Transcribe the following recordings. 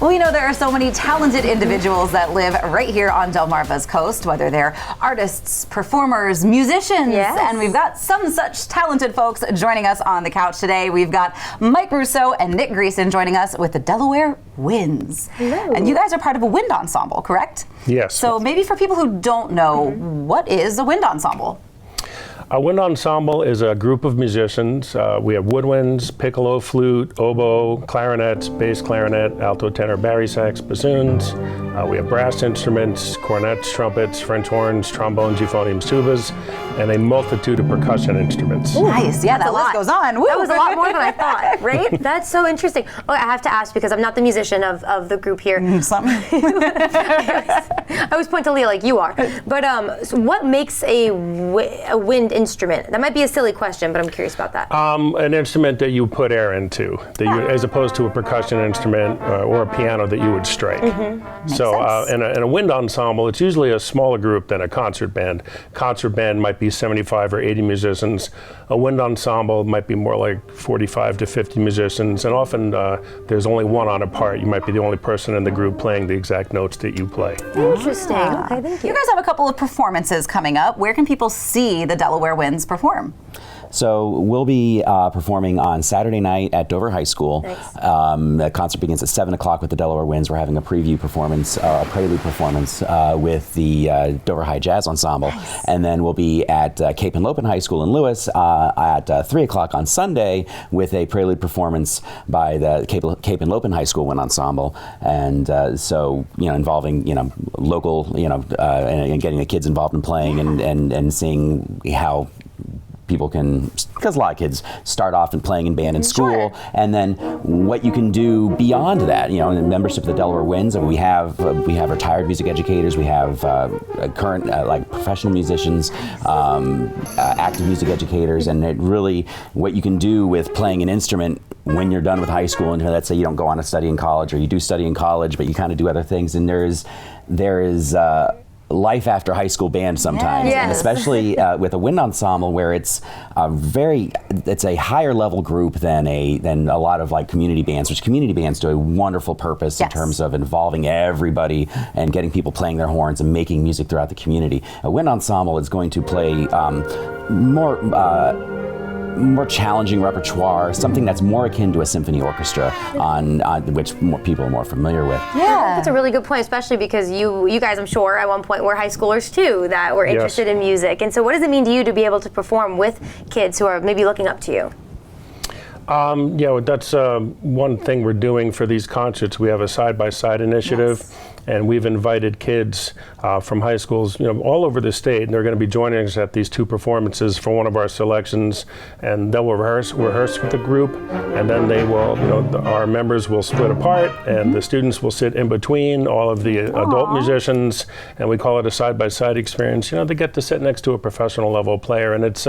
We know there are so many talented individuals that live right here on Delmarva's coast, whether they're artists, performers, musicians, and we've got some such talented folks joining us on the couch today. We've got Mike Russo and Nick Greason joining us with the Delaware Winds. Hello. And you guys are part of a wind ensemble, correct? Yes. So maybe for people who don't know, what is a wind ensemble? A wind ensemble is a group of musicians. We have woodwinds, piccolo, flute, oboe, clarinets, bass clarinet, alto tenor, bari sax, bassoons. We have brass instruments, cornets, trumpets, French horns, trombones, euphoniums, tubas, and a multitude of percussion instruments. Ooh, nice, yeah, that list goes on. Woo. That was a lot more than I thought, right? That's so interesting. Oh, I have to ask because I'm not the musician of the group here. I always point to Leah like you are. But so what makes a wind instrument? That might be a silly question, but I'm curious about that. An instrument that you put air into, as opposed to a percussion instrument or a piano that you would strike. So in a wind ensemble, it's usually a smaller group than a concert band. Concert band might be 75 or 80 musicians. A wind ensemble might be more like 45 to 50 musicians, and often there's only one on a part. You might be the only person in the group playing the exact notes that you play. Interesting. Okay, thank you. You guys have a couple of performances coming up. Where can people see the Delaware Winds perform? So we'll be performing on Saturday night at Dover High School. Nice. The concert begins at 7 o'clock with the Delaware Winds. We're having a preview performance, a prelude performance with the Dover High Jazz Ensemble. Nice. And then we'll be at Cape Henlopen High School in Lewis at 3 o'clock on Sunday with a prelude performance by the Cape Henlopen High School Wind Ensemble. And so, involving, local, and getting the kids involved in playing and seeing how people can, because a lot of kids start off in playing in band in school, and then what you can do beyond that. In membership of the Delaware Winds, we have retired music educators, we have current like professional musicians, active music educators, and it really what you can do with playing an instrument when you're done with high school, and let's say you don't go on to study in college, or you do study in college, but you kind of do other things, and there is life after high school band sometimes, and especially with a wind ensemble where it's a higher level group than a lot of like community bands, which community bands do a wonderful purpose in terms of involving everybody and getting people playing their horns and making music throughout the community. A wind ensemble is going to play more challenging repertoire, something that's more akin to a symphony orchestra, on which more people are more familiar with. Yeah, that's a really good point, especially because you guys, I'm sure, at one point were high schoolers too that were interested in music. And so what does it mean to you to be able to perform with kids who are maybe looking up to you? That's one thing we're doing for these concerts. We have a side-by-side initiative, and we've invited kids from high schools, all over the state, and they're going to be joining us at these two performances for one of our selections, and they'll rehearse with the group, and then they will, our members will split apart, and the students will sit in between all of the adult musicians, and we call it a side-by-side experience. They get to sit next to a professional level player, and it's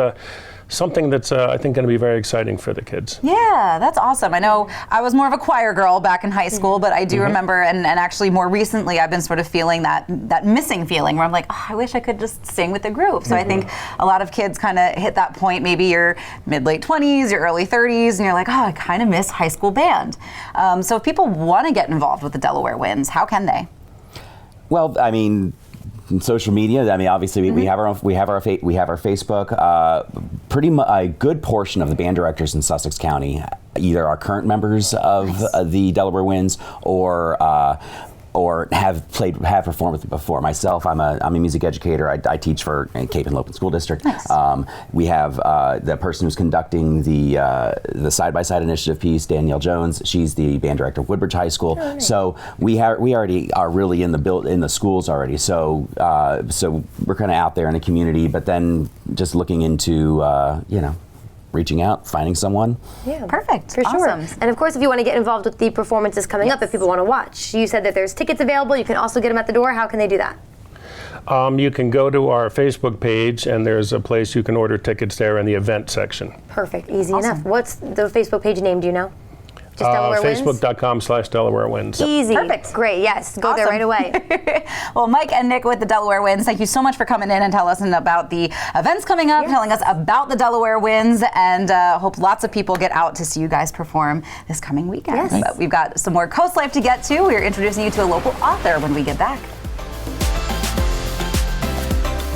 something that's, I think, going to be very exciting for the kids. Yeah, that's awesome. I know I was more of a choir girl back in high school, but I do remember, and actually more recently, I've been sort of feeling that missing feeling where I'm like, I wish I could just sing with the group. So I think a lot of kids kind of hit that point, maybe your mid-late 20s, your early 30s, and you're like, I kind of miss high school band. So if people want to get involved with the Delaware Winds, how can they? Well, I mean, social media. I mean, obviously we have our Facebook. A good portion of the band directors in Sussex County either are current members of the Delaware Winds or have performed with it before. Myself, I'm a music educator. I teach for Cape Henlopen School District. Nice. We have the person who's conducting the side-by-side initiative piece, Danielle Jones. She's the band director of Woodbridge High School. Oh, nice. So we already are really in the schools already. So we're kind of out there in the community, but then just looking into reaching out, finding someone. Yeah, perfect. For sure. Awesome. And of course, if you want to get involved with the performances coming up, if people want to watch, you said that there's tickets available. You can also get them at the door. How can they do that? You can go to our Facebook page, and there's a place you can order tickets there in the event section. Perfect. Easy enough. What's the Facebook page name? Do you know? Just Delaware Winds? Facebook.com/Delaware Winds. Easy. Perfect. Great. Yes. Go there right away. Well, Mike and Nick with the Delaware Winds, thank you so much for coming in and telling us about the events coming up, telling us about the Delaware Winds, and hope lots of people get out to see you guys perform this coming weekend. Yes. But we've got some more Coast Life to get to. We're introducing you to a local author when we get back.